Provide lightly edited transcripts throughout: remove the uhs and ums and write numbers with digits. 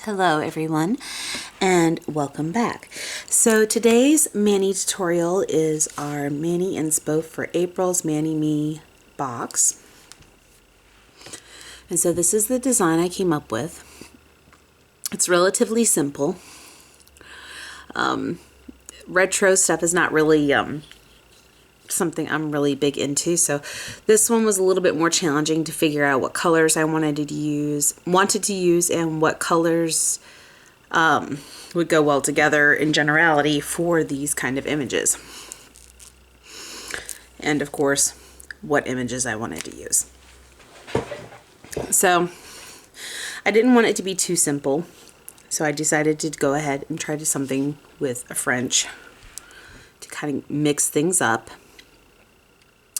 Hello everyone and welcome back. So today's Mani tutorial is our Mani Inspo for April's Mani Me box. And so this is the design I came up with. It's relatively simple. Retro stuff is not really something I'm really big into, so this one was a little bit more challenging to figure out what colors I wanted to use and what colors would go well together in generality for these kind of images, and of course what images I wanted to use. So I didn't want it to be too simple, so I decided to go ahead and try to something with a French to kind of mix things up.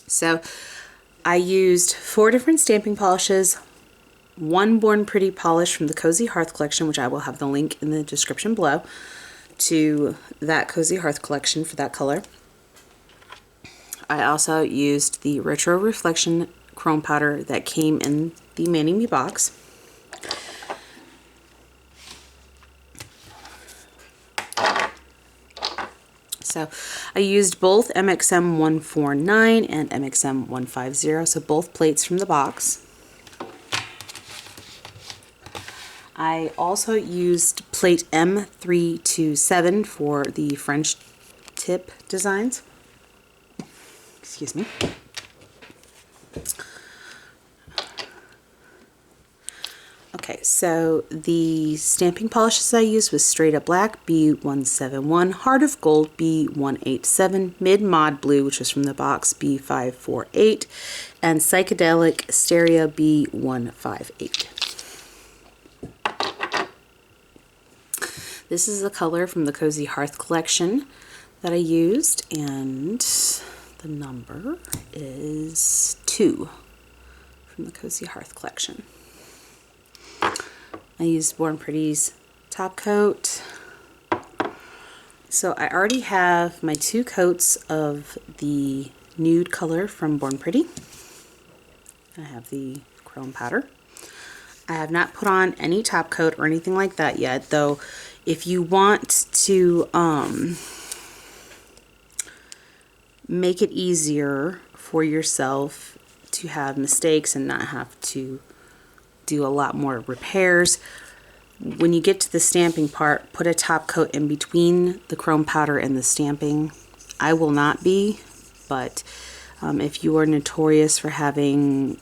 So I used 4 different stamping polishes, one Born Pretty polish from the Cozy Hearth collection, which I will have the link in the description below to that Cozy Hearth collection for that color. I also used the Retro Reflection chrome powder that came in the Mani Me box. So I used both MXM 149 and MXM 150, so both plates from the box. I also used plate M327 for the French tip designs. Excuse me. Okay, so the stamping polishes I used was Straight Up Black B171, Heart of Gold B187, Mid Mod Blue, which was from the box, B548, and Psychedelic Stereo B158. This is the color from the Cozy Hearth collection that I used, and the number is 2 from the Cozy Hearth collection. I used Born Pretty's top coat. So I already have my 2 coats of the nude color from Born Pretty. I have the chrome powder. I have not put on any top coat or anything like that yet, though if you want to make it easier for yourself to have mistakes and not have to do a lot more repairs, when you get to the stamping part, put a top coat in between the chrome powder and the stamping. I will not be, but if you are notorious for having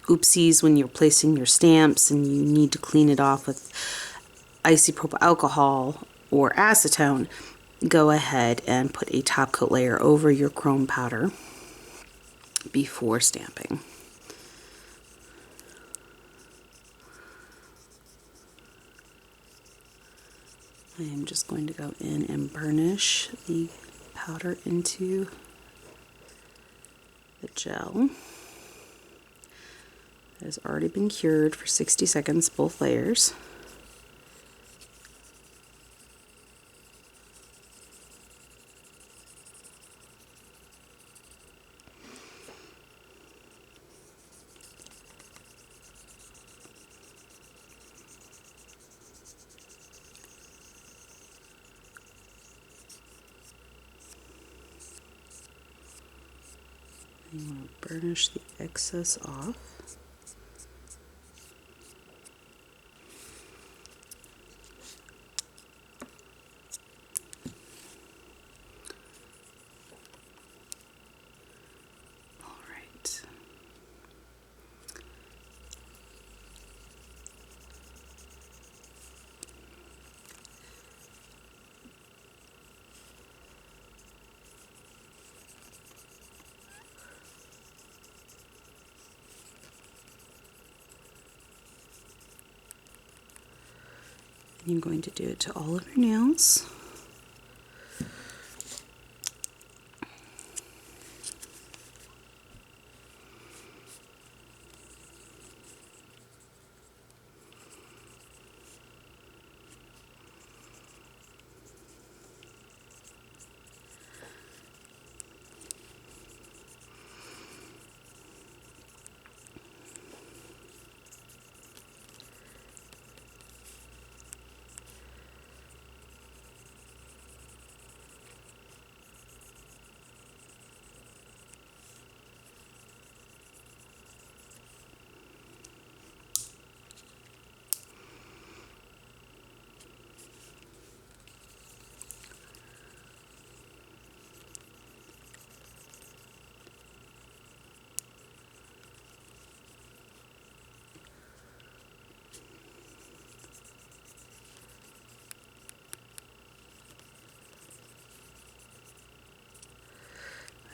oopsies when you're placing your stamps and you need to clean it off with isopropyl alcohol or acetone, go ahead and put a top coat layer over your chrome powder before stamping. I am just going to go in and burnish the powder into the gel. It has already been cured for 60 seconds, both layers. You want to burnish the excess off. All right. I'm going to do it to all of your nails.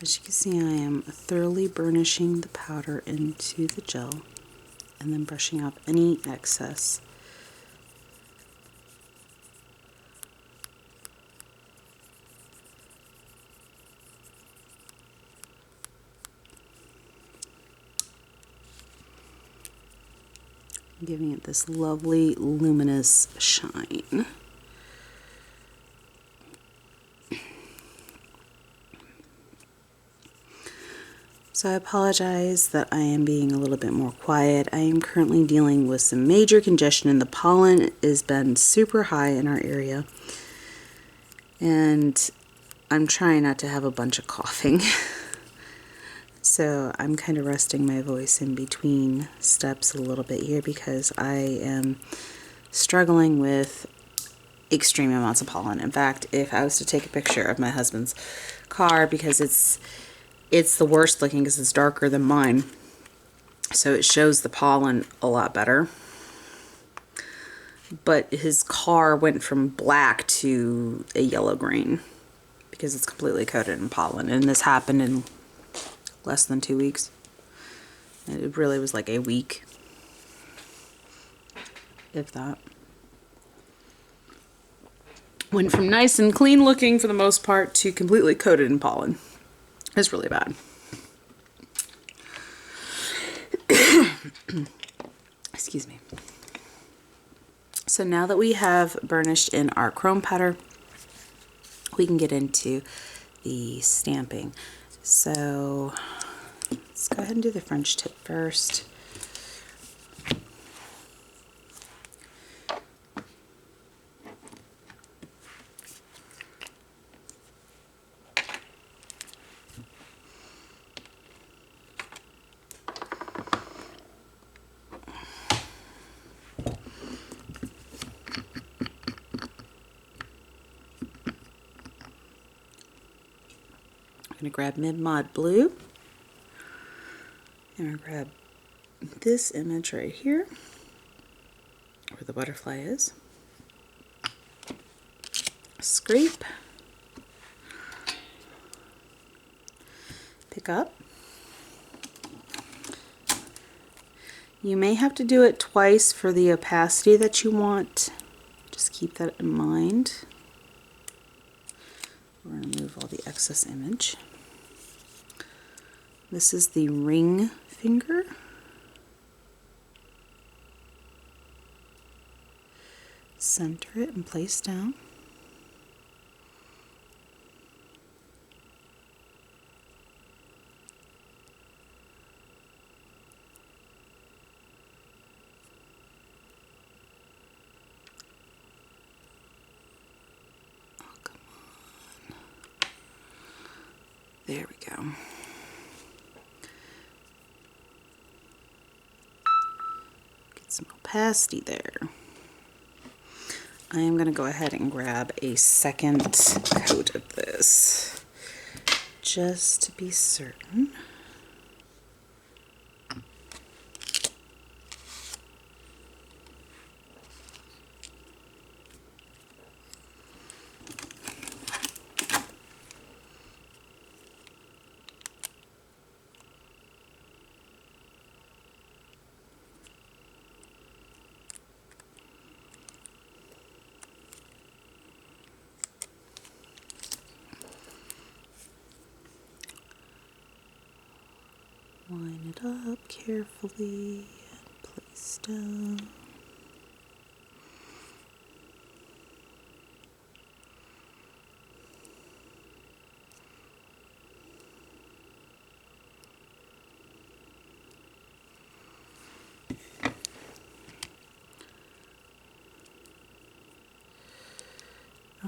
As you can see, I am thoroughly burnishing the powder into the gel and then brushing off any excess. Giving it this lovely luminous shine. So I apologize that I am being a little bit more quiet. I am currently dealing with some major congestion, and the pollen has been super high in our area. And I'm trying not to have a bunch of coughing. So I'm kind of resting my voice in between steps a little bit here because I am struggling with extreme amounts of pollen. In fact, if I was to take a picture of my husband's car, because it's the worst looking because it's darker than mine, so it shows the pollen a lot better. But his car went from black to a yellow-green because it's completely coated in pollen, and this happened in less than 2 weeks. It really was like a week, if that. Went from nice and clean looking for the most part to completely coated in pollen. It's really bad. Excuse me. So now that we have burnished in our chrome powder, we can get into the stamping. So let's go ahead and do the French tip first. I'm going to grab Mid Mod Blue, and I'm going to grab this image right here, where the butterfly is. Scrape, pick up. You may have to do it twice for the opacity that you want. Just keep that in mind. We're going to remove all the excess image. This is the ring finger. Center it and place down. Oh, come on. There we go. Get some opacity there. I am going to go ahead and grab a second coat of this, just to be certain. Line it up carefully and place down.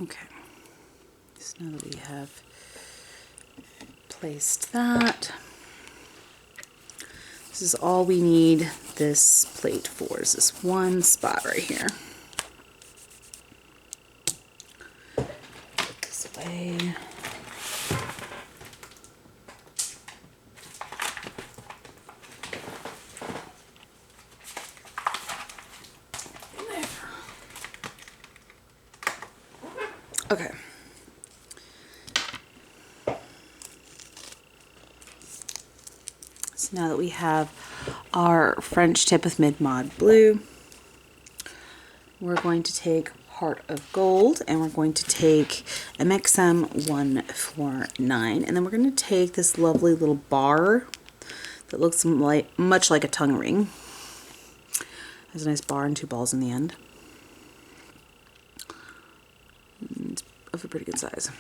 Okay, so now that we have placed that, this is all we need this plate for, is this one spot right here. Put this away. Okay. So now that we have our French tip with Mid Mod Blue, we're going to take Heart of Gold, and we're going to take MXM 149, and then we're going to take this lovely little bar that looks much like a tongue ring. Has a nice bar and 2 balls in the end. It's of a pretty good size.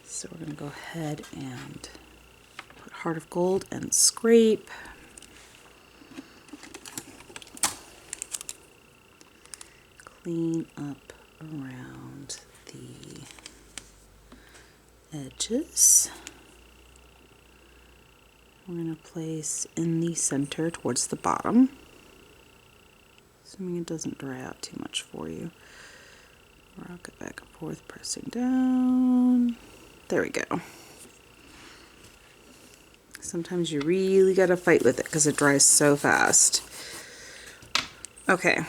So we're going to go ahead and put Heart of Gold and scrape. Clean up around the edges. We're going to place in the center towards the bottom, assuming it doesn't dry out too much for you. Rock it back and forth, pressing down. There we go. Sometimes you really got to fight with it because it dries so fast. Okay.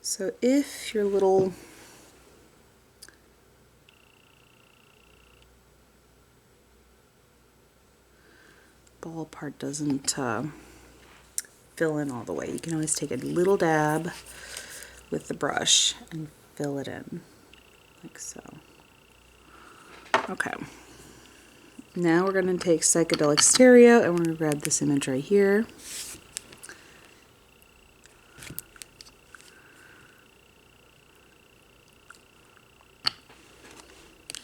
So if your little ball part doesn't fill in all the way, you can always take a little dab with the brush and fill it in, like so. Okay. Now we're going to take Psychedelic Stereo, and we're going to grab this image right here.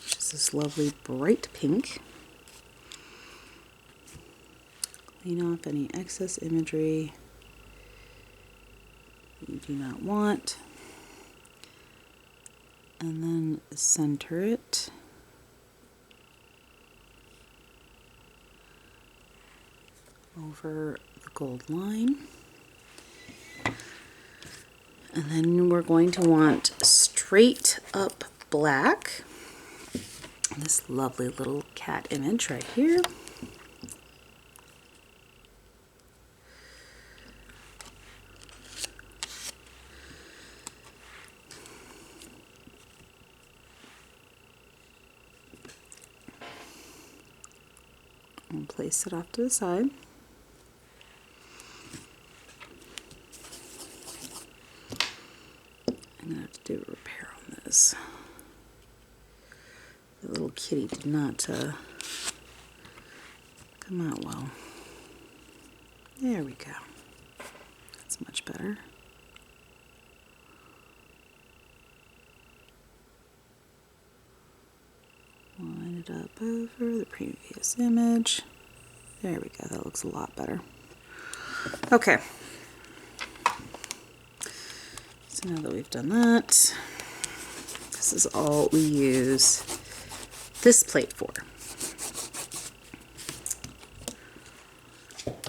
Which is this lovely bright pink. Clean off any excess imagery you do not want, and then center it over the gold line. And then we're going to want Straight Up Black, this lovely little cat image right here. And place it off to the side. I'm going to have to do a repair on this. The little kitty did not come out well. There we go. That's much better. Line it up over the previous image. There we go, that looks a lot better. Okay. So now that we've done that, this is all we use this plate for.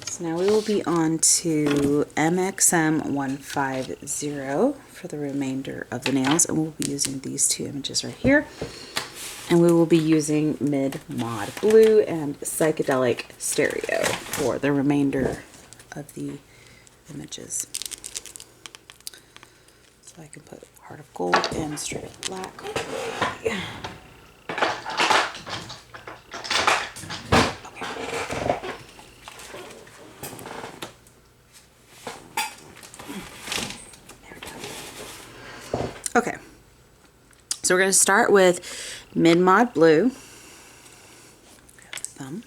So now we will be on to MXM 150 for the remainder of the nails, and we'll be using these 2 images right here. And we will be using Mid Mod Blue and Psychedelic Stereo for the remainder of the images. So I can put Heart of Gold and Straight Up Black. Okay. There we go. Okay. So we're going to start with Mid Mod Blue. Grab the thumb.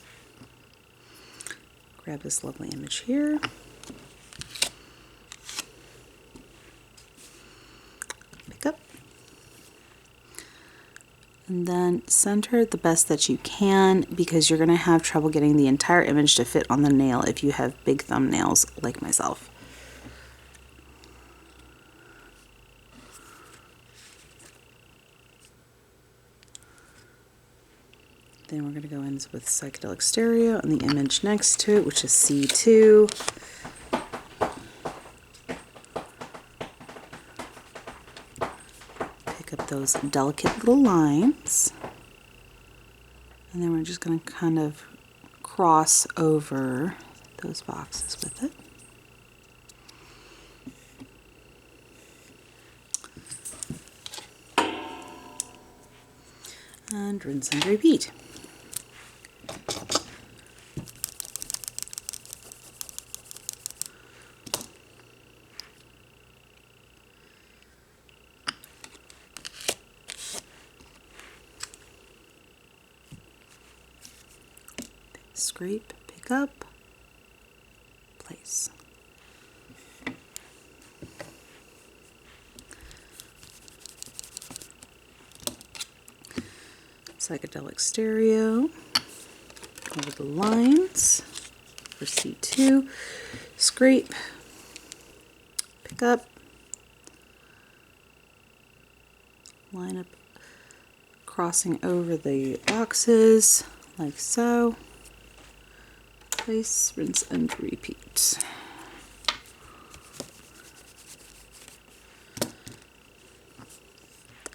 Grab this lovely image here. Pick up. And then center it the best that you can, because you're going to have trouble getting the entire image to fit on the nail if you have big thumbnails like myself. Then we're going to go in with Psychedelic Stereo and the image next to it, which is C2. Pick up those delicate little lines. And then we're just going to kind of cross over those boxes with it. And rinse and repeat. Scrape, pick up, place. Psychedelic stereo, over the lines for C2, scrape, pick up, line up, crossing over the boxes like so, place, rinse and repeat.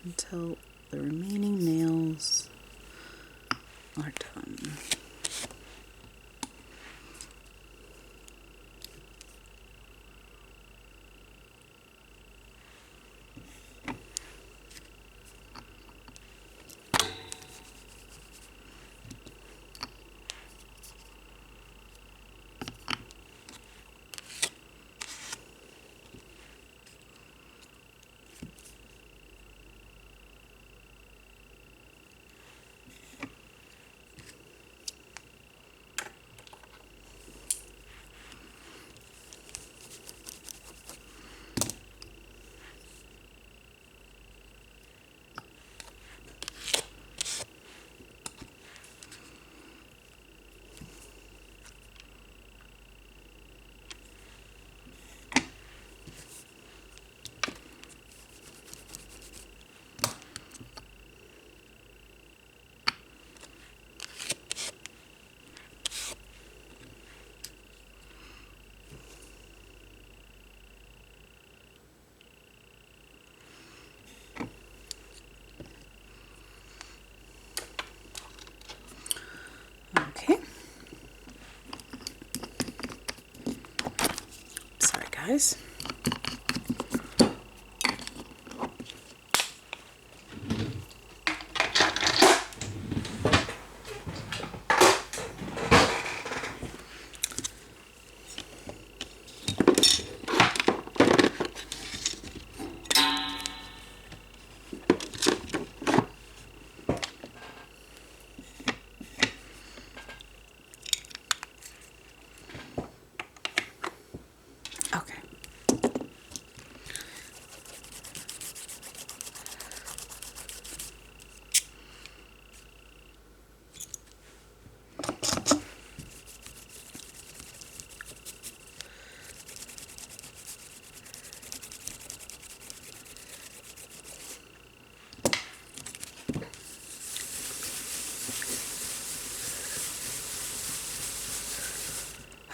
Until the remaining nails are done. Okay. Sorry, guys. Okay.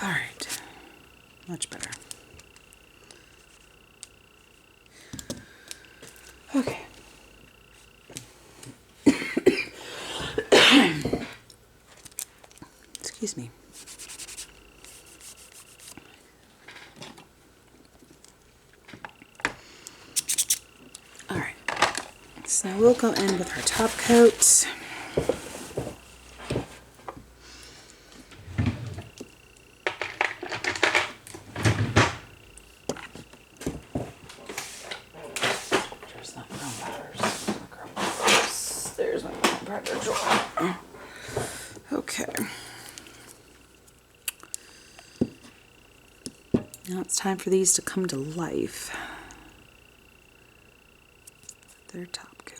All right. Much better. Okay. Excuse me. All right. So we'll go in with our top coat. There's my chrome powders. There's my chrome powder drawer. Okay. Now it's time for these to come to life. Their top coat.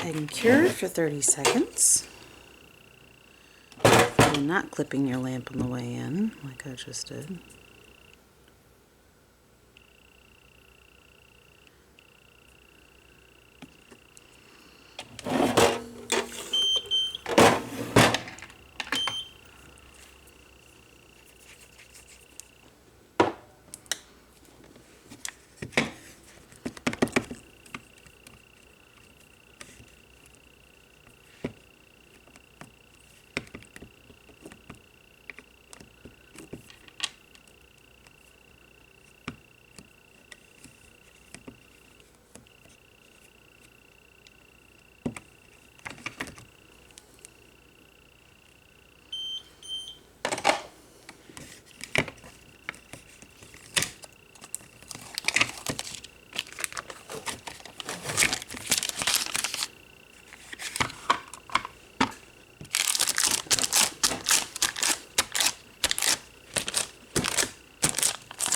ahead and cure it for 30 seconds. And not clipping your lamp on the way in, like I just did.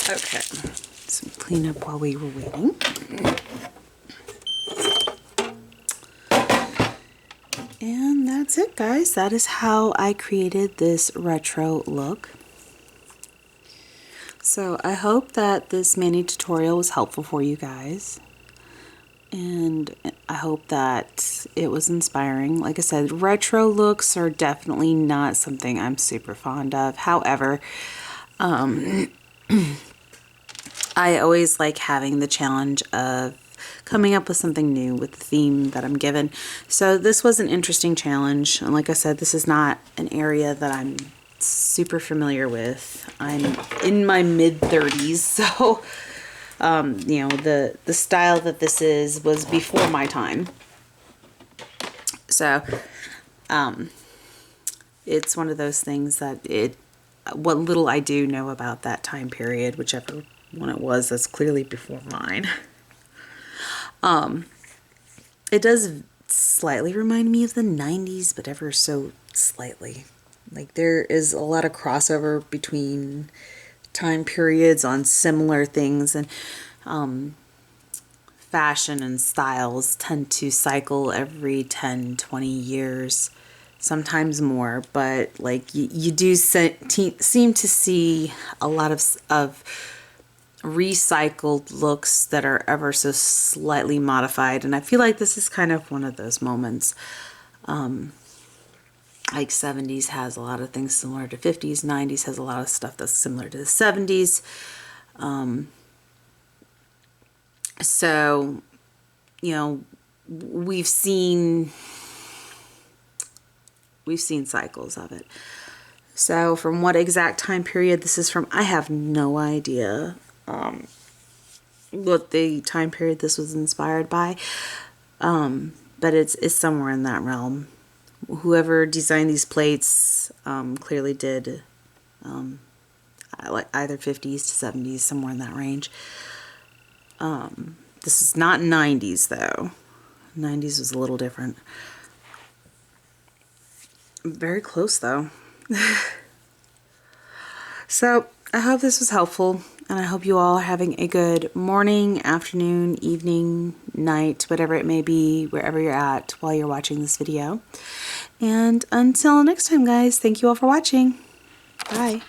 Okay, some cleanup while we were waiting. And that's it, guys. That is how I created this retro look. So I hope that this mini tutorial was helpful for you guys. And I hope that it was inspiring. Like I said, retro looks are definitely not something I'm super fond of. However, I always like having the challenge of coming up with something new with the theme that I'm given. So this was an interesting challenge. And like I said, this is not an area that I'm super familiar with. I'm in my mid-30s, so you know, the style that this is was before my time. So it's one of those things that what little I do know about that time period, whichever one it was, that's clearly before mine. It does slightly remind me of the 90s, but ever so slightly. Like, there is a lot of crossover between time periods on similar things, and fashion and styles tend to cycle every 10-20 years, sometimes more, but like you do seem to see a lot of recycled looks that are ever so slightly modified, and I feel like this is kind of one of those moments. Like 70s has a lot of things similar to 50s, 90s has a lot of stuff that's similar to the 70s. So, you know, we've seen cycles of it. So from what exact time period this is from, I have no idea what the time period this was inspired by, but it's somewhere in that realm. Whoever designed these plates clearly did like either 50s to 70s, somewhere in that range. This is not 90s though. 90s was a little different. Very close though. So I hope this was helpful, and I hope you all are having a good morning, afternoon, evening, night, whatever it may be, wherever you're at while you're watching this video. And until next time, guys, thank you all for watching. Bye.